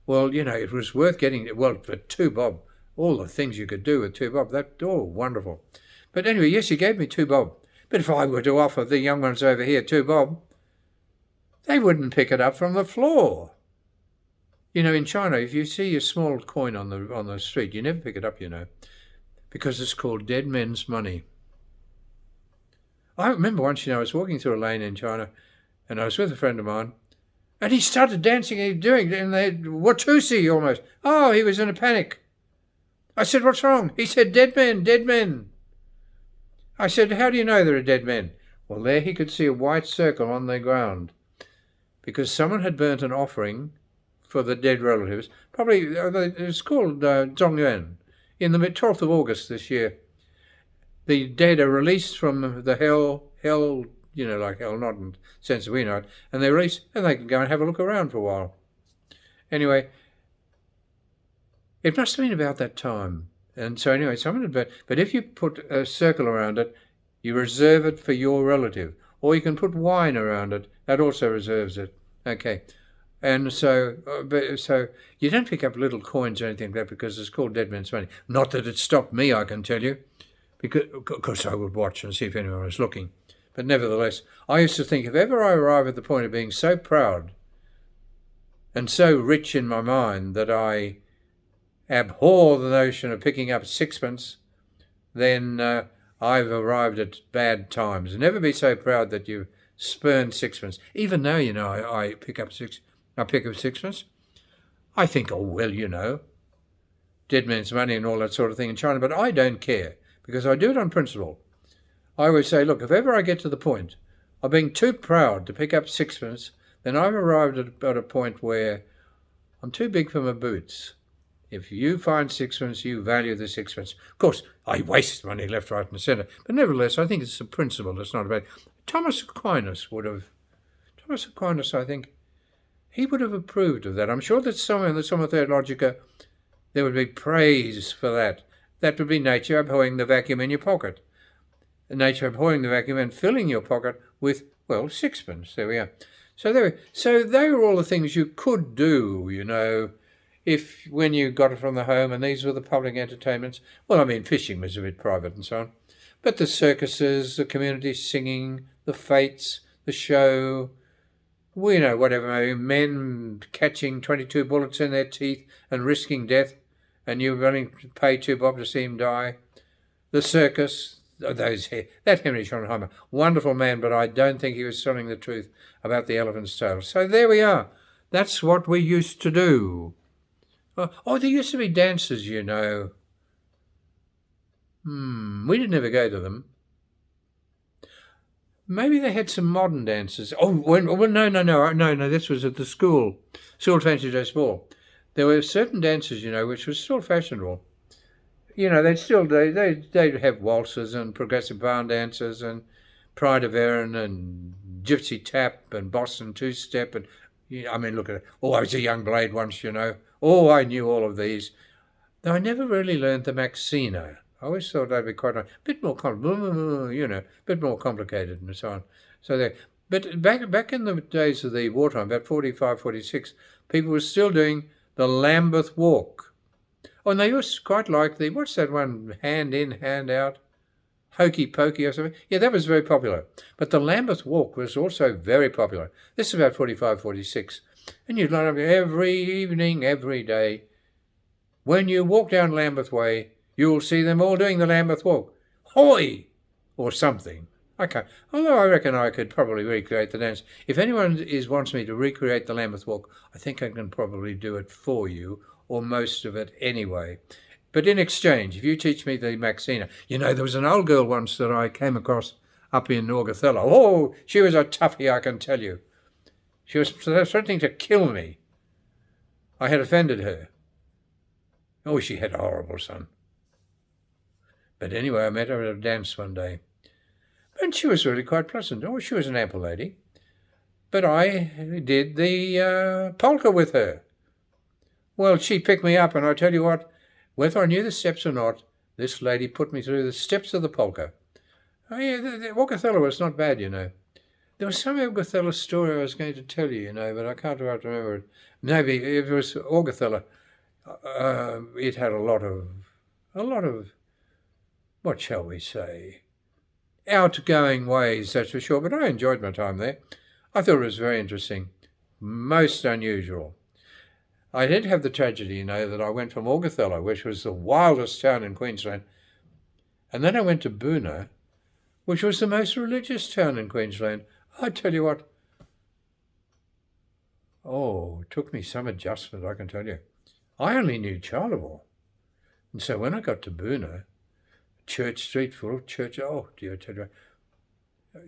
Well, it was worth getting, for 2 bob, all the things you could do with 2 bob, wonderful. But anyway, yes, he gave me 2 bob, But if I were to offer the young ones over here 2 bob, they wouldn't pick it up from the floor. You know, in China, if you see a small coin on the street, you never pick it up, you know, because it's called dead men's money. I remember once, you know, I was walking through a lane in China, and I was with a friend of mine, and he started dancing and doing it, and they Watusi almost. Oh, he was in a panic. I said, what's wrong? He said, dead men, dead men. I said, how do you know there are dead men? Well, there he could see a white circle on the ground, because someone had burnt an offering for the dead relatives. Probably, it was called Zongyuan, in the 12th of August this year. The dead are released from the hell, you know, like hell, not in the sense that we know it, and they're released, and they can go and have a look around for a while. Anyway, it must have been about that time. And so anyway, someone had burnt, but if you put a circle around it, you reserve it for your relative. Or you can put wine around it, that also reserves it. Okay. And so you don't pick up little coins or anything like that because it's called dead men's money. Not that it stopped me, I can tell you, because I would watch and see if anyone was looking. But nevertheless, I used to think if ever I arrive at the point of being so proud and so rich in my mind that I abhor the notion of picking up sixpence, then I've arrived at bad times. Never be so proud that you spurn sixpence. Even though, you know, I pick up sixpence. I think, oh, well, you know, dead men's money and all that sort of thing in China, but I don't care because I do it on principle. I always say, look, if ever I get to the point of being too proud to pick up sixpence, then I've arrived at a point where I'm too big for my boots. If you find sixpence, you value the sixpence. Of course, I waste money left, right and centre, but nevertheless, I think it's a principle. It's not about... Thomas Aquinas, I think, he would have approved of that. I'm sure that somewhere in the Summa Theologica there would be praise for that. That would be nature abhorring the vacuum in your pocket. Nature abhorring the vacuum and filling your pocket with, well, sixpence. There we are. So they were all the things you could do, you know, when you got it from the home, and these were the public entertainments. Well, I mean, fishing was a bit private and so on. But the circuses, the community singing, the fetes, the show, you know, whatever, men catching 22 bullets in their teeth and risking death, and you were willing to pay 2 bob to see him die. The circus, that Henry Schottenheimer, wonderful man, but I don't think he was telling the truth about the elephant's tail. So there we are. That's what we used to do. Oh, there used to be dances, you know. We didn't ever go to them. Maybe they had some modern dances. Oh, no, this was at the school fancy dress ball. There were certain dances, you know, which was still fashionable. You know, they'd have waltzes and progressive barn dances and Pride of Erin and Gypsy Tap and Boston Two-Step. And I mean, look at it. Oh, I was a young blade once, you know. Oh, I knew all of these. Though I never really learned the Maxina. I always thought that'd be quite a bit more bit more complicated and so on. So there, but back in the days of the wartime, about 45, 46, people were still doing the Lambeth Walk. Oh, and they used quite like what's that one, hand in, hand out, hokey pokey or something. Yeah, that was very popular. But the Lambeth Walk was also very popular. This is about 45, 46. And you'd line up every evening, every day. When you walk down Lambeth Way, you'll see them all doing the Lambeth Walk. Hoy! Or something. Although I reckon I could probably recreate the dance. If anyone wants me to recreate the Lambeth Walk, I think I can probably do it for you, or most of it anyway. But in exchange, if you teach me the Maxina, you know, there was an old girl once that I came across up in Augathella. Oh, she was a toughie, I can tell you. She was threatening to kill me. I had offended her. Oh, she had a horrible son. But anyway, I met her at a dance one day. And she was really quite pleasant. Oh, she was an ample lady. But I did the polka with her. Well, she picked me up, and I tell you what, whether I knew the steps or not, this lady put me through the steps of the polka. Oh, yeah, the Augathella was not bad, you know. There was some Augathella story I was going to tell you, you know, but I can't quite remember it. Maybe if it was Augathella, it had a lot of, what shall we say, outgoing ways, that's for sure. But I enjoyed my time there. I thought it was very interesting, most unusual. I did have the tragedy, that I went from Augathello, which was the wildest town in Queensland, and then I went to Boona, which was the most religious town in Queensland. I tell you what, it took me some adjustment, I can tell you. I only knew Charleville. And so when I got to Boona, Church Street full of church, oh dear, I tell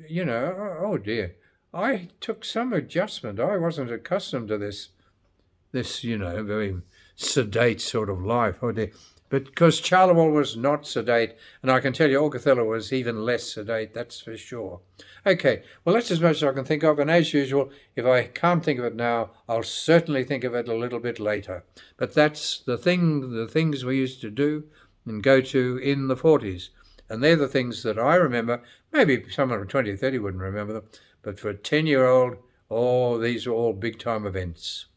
you, oh dear. I took some adjustment. I wasn't accustomed to this, very sedate sort of life. Oh dear. But because Charleville was not sedate, and I can tell you Augathello was even less sedate, that's for sure. Okay, well, that's as much as I can think of, and as usual, if I can't think of it now, I'll certainly think of it a little bit later. But that's the things we used to do and go to in the 40s. And they're the things that I remember. Maybe someone of 20 or 30 wouldn't remember them, but for a 10-year-old, these are all big-time events.